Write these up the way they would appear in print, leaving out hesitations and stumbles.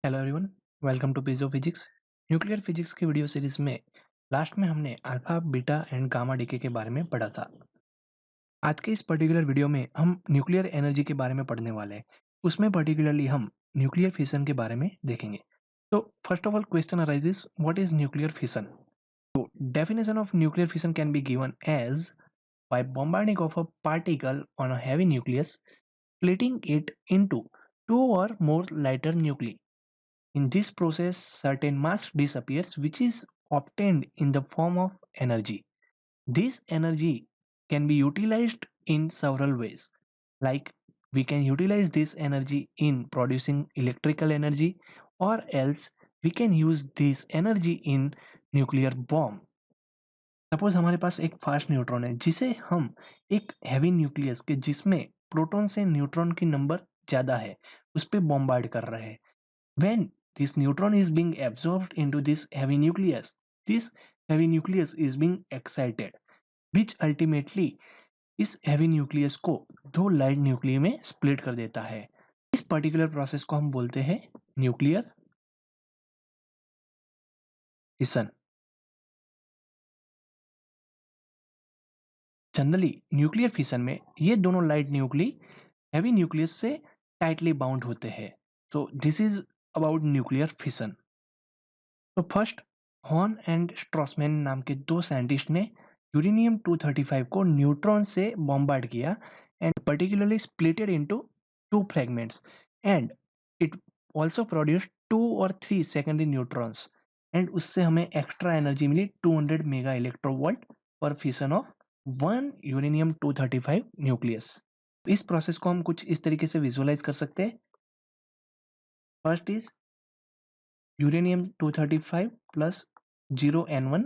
Hello everyone, welcome to Pizo physics. Nuclear physics की video series में last में हमने alpha, beta and gamma decay के बारे में पढ़ा था। आज के इस पर्टिकुलर वीडियो में हम न्यूक्लियर एनर्जी के बारे में पढ़ने वाले हैं। उसमें पर्टिकुलरली हम न्यूक्लियर फिशन के बारे में देखेंगे। तो first of all question arises, what is nuclear fission? तो definition of nuclear fission can be given as by bombarding of a particle on a heavy nucleus, splitting it into two or more lighter nuclei. In this process, certain mass disappears, which is obtained in the form of energy. This energy can be utilized in several ways. Like we can utilize this energy in producing electrical energy, or else we can use this energy in nuclear bomb. Suppose हमारे पास एक fast neutron है जिसे हम एक heavy nucleus के जिसमें proton से neutron की नंबर ज्यादा है उस पर बॉम्बार्ड कर रहे हैं. When this neutron is being absorbed into this heavy nucleus is being excited, which ultimately इस heavy nucleus को दो light nuclei में split कर देता है. इस particular process को हम बोलते हैं nuclear fission. Generally nuclear fission में ये दोनों लाइट न्यूक्ली हैवी न्यूक्लियस से टाइटली बाउंड होते हैं. तो this is about nuclear fission. तो फर्स्ट हॉर्न एंड स्ट्रॉसमैन नाम के दो साइंटिस्ट ने यूरेनियम 235 को न्यूट्रॉन से बॉम्बार्ड किया and particularly splitted into two fragments and it also produced two or three secondary neutrons and उससे हमें एक्स्ट्रा एनर्जी मिली 200 mega electrovolt per fission of one uranium 235 nucleus. इस प्रोसेस को हम कुछ इस तरीके से विजुअलाइज कर सकते हैं. First is uranium 235 plus 0n1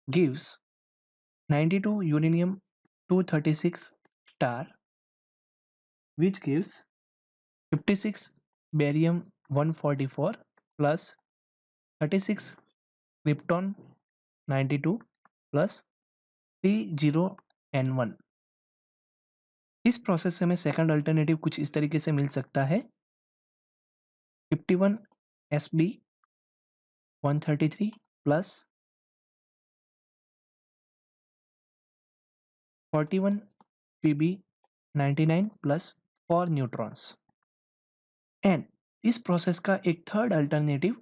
gives 92 uranium 236 star, which gives 56 barium 144 plus 36 krypton 92 plus 30n1. इस प्रोसेस से हमें सेकंड अल्टरनेटिव कुछ इस तरीके से मिल सकता है 51 sb 133 plus 41 pb 99 plus 4 neutrons. And इस प्रोसेस का एक थर्ड अल्टरनेटिव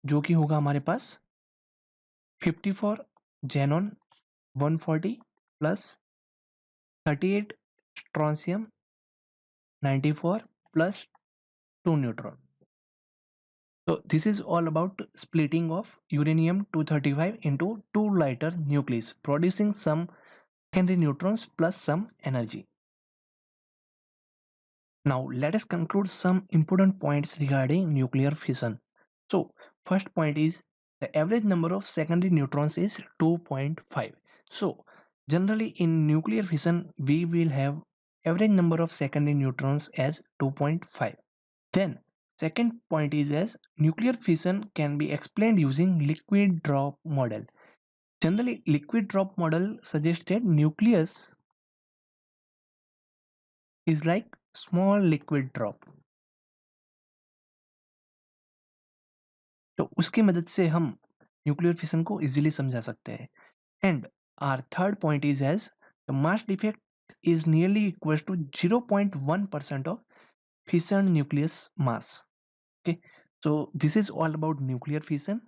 जो कि होगा हमारे पास 54 xenon 140 plus 38 strontium 94 plus 2 neutron. So this is all about splitting of uranium 235 into two lighter nucleus, producing some secondary neutrons plus some energy. Now let us conclude some important points regarding nuclear fission. So first point is the average number of secondary neutrons is 2.5. So generally in nuclear fission we will have average number of secondary neutrons as 2.5. Then second point is as nuclear fission can be explained using liquid drop model. Generally liquid drop model suggests that nucleus is like small liquid drop. तो उसकी मदद से हम nuclear fission को easily समझा सकते हैं. And our third point is as the mass defect is nearly equal to 0.1% of fission nucleus mass. Okay, so this is all about nuclear fission.